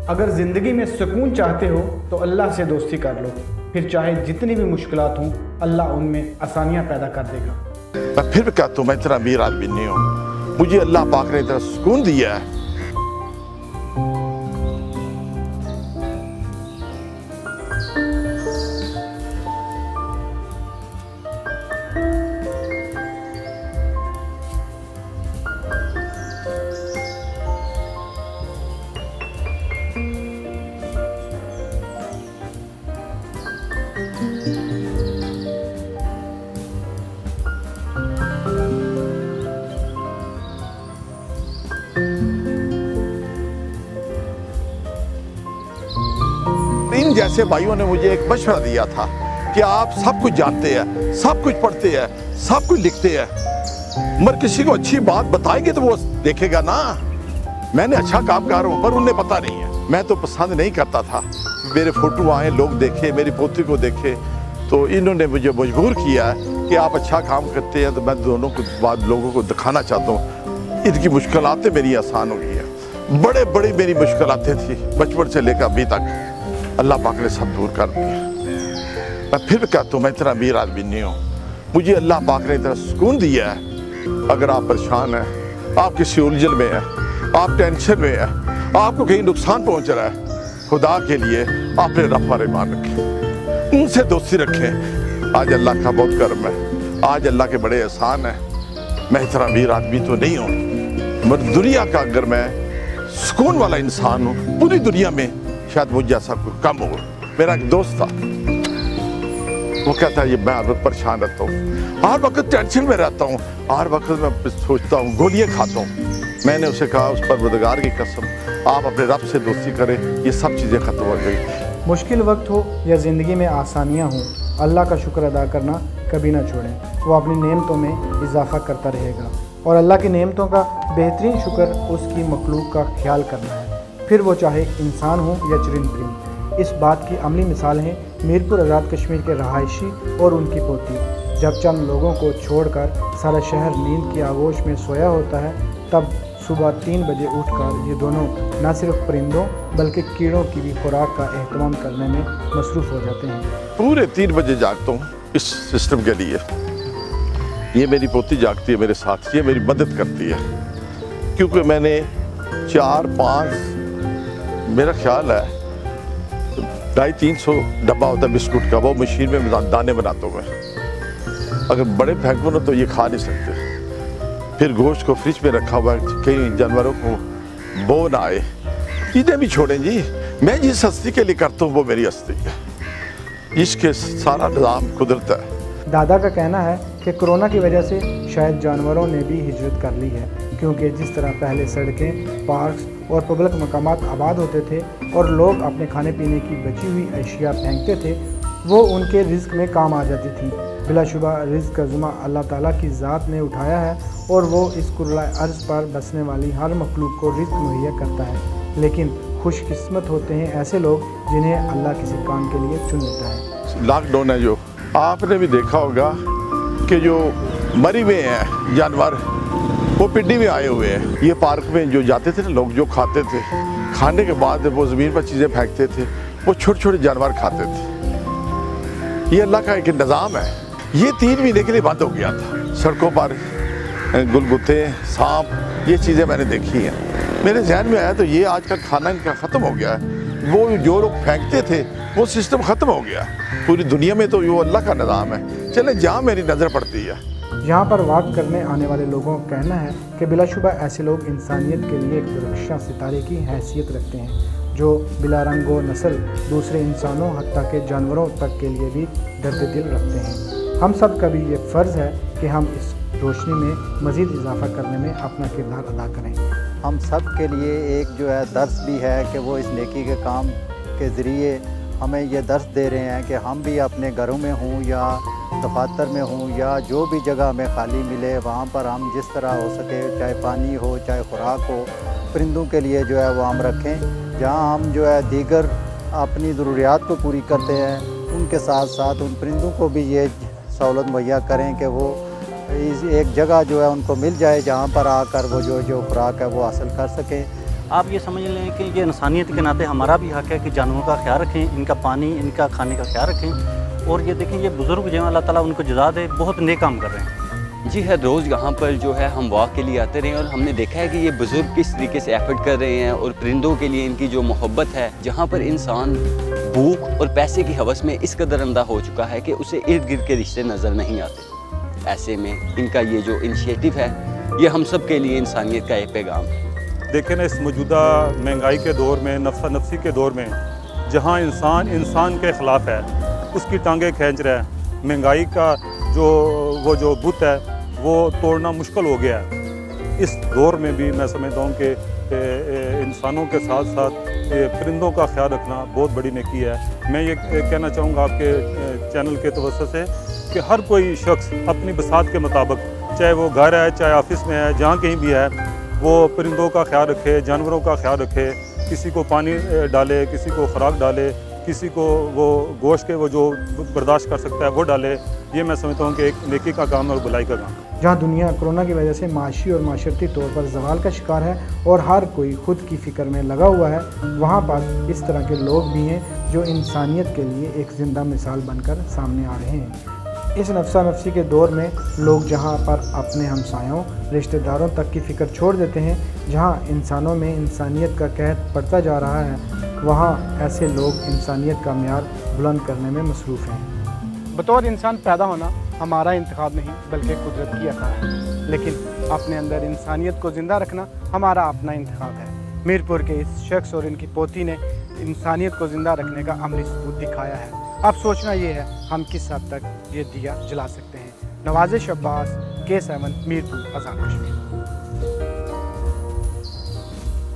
अगर ज़िंदगी में सुकून चाहते हो तो अल्लाह से दोस्ती कर लो, फिर चाहे जितनी भी मुश्किलात हों अल्लाह उनमें आसानियाँ पैदा कर देगा। मैं फिर भी कहता हूँ मैं इतना अमीर आदमी नहीं हूँ, मुझे अल्लाह पाक ने इतना सुकून दिया है। इन जैसे भाइयों ने मुझे एक मशवरा दिया था कि आप सब कुछ जानते हैं, सब कुछ पढ़ते हैं, सब कुछ लिखते हैं, मगर किसी को अच्छी बात बताएंगे तो वो देखेगा ना। मैंने अच्छा काम कर रहा हूँ पर उन्हें पता नहीं है। मैं तो पसंद नहीं करता था मेरे फोटो आए, लोग देखे, मेरी पोती को देखे, तो इन्होंने मुझे मजबूर किया है कि आप अच्छा काम करते हैं तो मैं दोनों को बाद लोगों को दिखाना चाहता हूँ। इनकी मुश्किलातें मेरी आसान हो गई है। बड़े बड़ी मेरी मुश्किलातें थी बचपन से लेकर अभी तक, अल्लाह पाक ने सब दूर कर दिया। मैं फिर भी कहता हूँ मैं इतना अमीर आदमी नहीं हूँ, मुझे अल्लाह पाक ने इतना सुकून दिया है। अगर आप परेशान हैं, आप किसी उलझन में हैं, आप टेंशन में हैं, आपको कहीं नुकसान पहुँच रहा है, खुदा के लिए अपने रब पर ईमान रखें, उनसे दोस्ती रखें। आज अल्लाह का बहुत करम है, आज अल्लाह के बड़े एहसान है। मैं इतना अमीर आदमी तो नहीं हूँ, मगर दुनिया का अगर मैं सुकून वाला इंसान हूँ पूरी दुनिया में, शायद मुझ जैसा कोई कम हो। मेरा एक दोस्त था, वो कहता है ये मैं हर वक्त परेशान रहता हूँ, हर वक्त टेंशन में रहता हूँ, हर वक्त मैं सोचता हूँ, गोलियाँ खाता हूँ। मैंने उसे कहा उस परवरदिगार की कसम आप अपने रब से दोस्ती करें, ये सब चीज़ें ख़त्म हो गई। मुश्किल वक्त हो या ज़िंदगी में आसानियाँ हों, अल्लाह का शुक्र अदा करना कभी ना छोड़ें। वो अपनी नेमतों में इजाफ़ा करता रहेगा और अल्लाह की नेमतों का बेहतरीन शुक्र उसकी मखलूक का ख्याल करना है, फिर वो चाहे इंसान हो या चरिंद परिंद। इस बात की अमली मिसाल हैं मीरपुर आज़ाद कश्मीर के रहायशी और उनकी पोती। जब चंद लोगों को छोड़कर सारा शहर नींद की आगोश में सोया होता है, तब सुबह 3 बजे उठकर ये दोनों न सिर्फ परिंदों बल्कि कीड़ों की भी खुराक का एहतमाम करने में मसरूफ़ हो जाते हैं। पूरे 3 बजे जागता हूँ इस सिस्टम के लिए। ये मेरी पोती जागती है मेरे साथ, ये मेरी मदद करती है, क्योंकि मैंने 4-5 मेरा ख्याल है 250-300 डब्बा होता है बिस्कुट का, वो मशीन में दाने बनाता हूँ मैं। अगर बड़े फेंको ना तो ये खा नहीं सकते। फिर गोश्त को फ्रिज में रखा हुआ है, कई जानवरों को बो ना आए, इन्हें भी छोड़ें जी। मैं जिस हस्ती के लिए करता हूँ वो मेरी हस्ती है, इसके सारा निज़ाम कुदरत है। दादा का कहना है कि कोरोना की वजह से शायद जानवरों ने भी हिजरत कर ली है, क्योंकि जिस तरह पहले सड़कें, पार्क्स और पब्लिक मकामात आबाद होते थे और लोग अपने खाने पीने की बची हुई अशिया फेंकते थे, वो उनके रिज़्क में काम आ जाती थी। बिलाशुबा रिज़्क का ज़िम्मा अल्लाह ताला की ज़ात ने उठाया है और वो इस कुर्राए अर्ज़ पर बसने वाली हर मखलूक को रिज़्क मुहैया करता है। लेकिन खुशकिस्मत होते हैं ऐसे लोग जिन्हें अल्लाह किसी काम के लिए चुन लेता है। लॉकडाउन है जो आपने भी देखा होगा कि जो मरी हुए हैं जानवर वो पिंडी में आए हुए हैं। ये पार्क में जो जाते थे ना लोग, जो खाते थे, खाने के बाद वो ज़मीन पर चीज़ें फेंकते थे, वो छोटे छोटे जानवर खाते थे। ये अल्लाह का एक निज़ाम है। ये 3 महीने के लिए बंद हो गया था। सड़कों पर गुलगुत्ते, सांप, ये चीज़ें मैंने देखी हैं। मेरे जहन में आया तो ये आजकल खाना इनका ख़त्म हो गया है। वो जो लोग फेंकते थे वो सिस्टम ख़त्म हो गया। पूरी दुनिया में तो वो अल्लाह का निज़ाम है। चले जहाँ मेरी नज़र पड़ती है। यहाँ पर वाक करने आने वाले लोगों का कहना है कि बिलाशुबा ऐसे लोग इंसानियत के लिए एक सुरक्षा सितारे की हैसियत रखते हैं, जो बिला रंग व नस्ल दूसरे इंसानों हत्ता के जानवरों तक के लिए भी दर्द दिल रखते हैं। हम सब का भी ये फ़र्ज़ है कि हम इस रोशनी में मज़ीद इजाफ़ा करने में अपना किरदार अदा करें। हम सब के लिए एक जो है दर्स भी है कि वो इस नेकी के काम के ज़रिए हमें ये दर्स दे रहे हैं कि हम भी अपने घरों में हों या दफातर में हों या जो भी जगह हमें खाली मिले वहाँ पर हम जिस तरह हो सके, चाहे पानी हो चाहे खुराक हो, परिंदों के लिए जो है वो हम रखें। जहाँ हम जो है दीगर अपनी ज़रूरियात को पूरी करते हैं, उनके साथ साथ उन परिंदों को भी ये सहूलत मुहैया करें कि वो इस एक जगह जो है उनको मिल जाए जहाँ पर आकर वो जो खुराक है वो हासिल कर सकें। آپ یہ سمجھ لیں کہ یہ انسانیت کے ناطے ہمارا بھی حق ہے کہ جانوروں کا خیال رکھیں، ان کا پانی، ان کا کھانے کا خیال رکھیں. اور یہ دیکھیں یہ بزرگ جو ہیں اللہ تعالیٰ ان کو جزا دے، بہت نیک کام کر رہے ہیں. جی ہر روز یہاں پر جو ہے ہم واک کے لیے آتے رہے ہیں اور ہم نے دیکھا ہے کہ یہ بزرگ کس طریقے سے ایفرٹ کر رہے ہیں اور پرندوں کے لیے ان کی جو محبت ہے، جہاں پر انسان بھوک اور پیسے کی ہوس میں اس قدر اندھا ہو چکا ہے کہ اسے ارد گرد کے رشتے نظر نہیں آتے. ایسے میں ان کا یہ جو انیشیٹو ہے یہ ہم سب کے لیے انسانیت کا ایک پیغام ہے. دیکھیں نا اس موجودہ مہنگائی کے دور میں، نفسا نفسی کے دور میں، جہاں انسان کے خلاف ہے، اس کی ٹانگیں کھینچ رہا ہے. مہنگائی کا جو بت ہے وہ توڑنا مشکل ہو گیا ہے. اس دور میں بھی میں سمجھتا ہوں کہ انسانوں کے ساتھ ساتھ پرندوں کا خیال رکھنا بہت بڑی نیکی ہے. میں یہ کہنا چاہوں گا آپ کے چینل کے توسط سے کہ ہر کوئی شخص اپنی بساط کے مطابق، چاہے وہ گھر ہے، چاہے آفس میں ہے، جہاں کہیں بھی ہے، وہ پرندوں کا خیال رکھے، جانوروں کا خیال رکھے. کسی کو پانی ڈالے، کسی کو خوراک ڈالے، کسی کو وہ گوشت کے وہ جو برداشت کر سکتا ہے وہ ڈالے. یہ میں سمجھتا ہوں کہ ایک نیکی کا کام ہے اور بھلائی کا کام. جہاں دنیا کرونا کی وجہ سے معاشی اور معاشرتی طور پر زوال کا شکار ہے اور ہر کوئی خود کی فکر میں لگا ہوا ہے، وہاں پر اس طرح کے لوگ بھی ہیں جو انسانیت کے لیے ایک زندہ مثال بن کر سامنے آ رہے ہیں. اس نفسا نفسی کے دور میں لوگ جہاں پر اپنے ہمسایوں، رشتہ داروں تک کی فکر چھوڑ دیتے ہیں، جہاں انسانوں میں انسانیت کا قحط پڑتا جا رہا ہے، وہاں ایسے لوگ انسانیت کا معیار بلند کرنے میں مصروف ہیں. بطور انسان پیدا ہونا ہمارا انتخاب نہیں بلکہ قدرت کی عطا ہے، لیکن اپنے اندر انسانیت کو زندہ رکھنا ہمارا اپنا انتخاب ہے. میر پور کے اس شخص اور ان کی پوتی نے انسانیت کو زندہ رکھنے کا عملی ثبوت دکھایا ہے. اب سوچنا یہ ہے ہم کس حد تک یہ دیا جلا سکتے ہیں. نوازش عباس، K7 میر پور، آزاد کشمیر.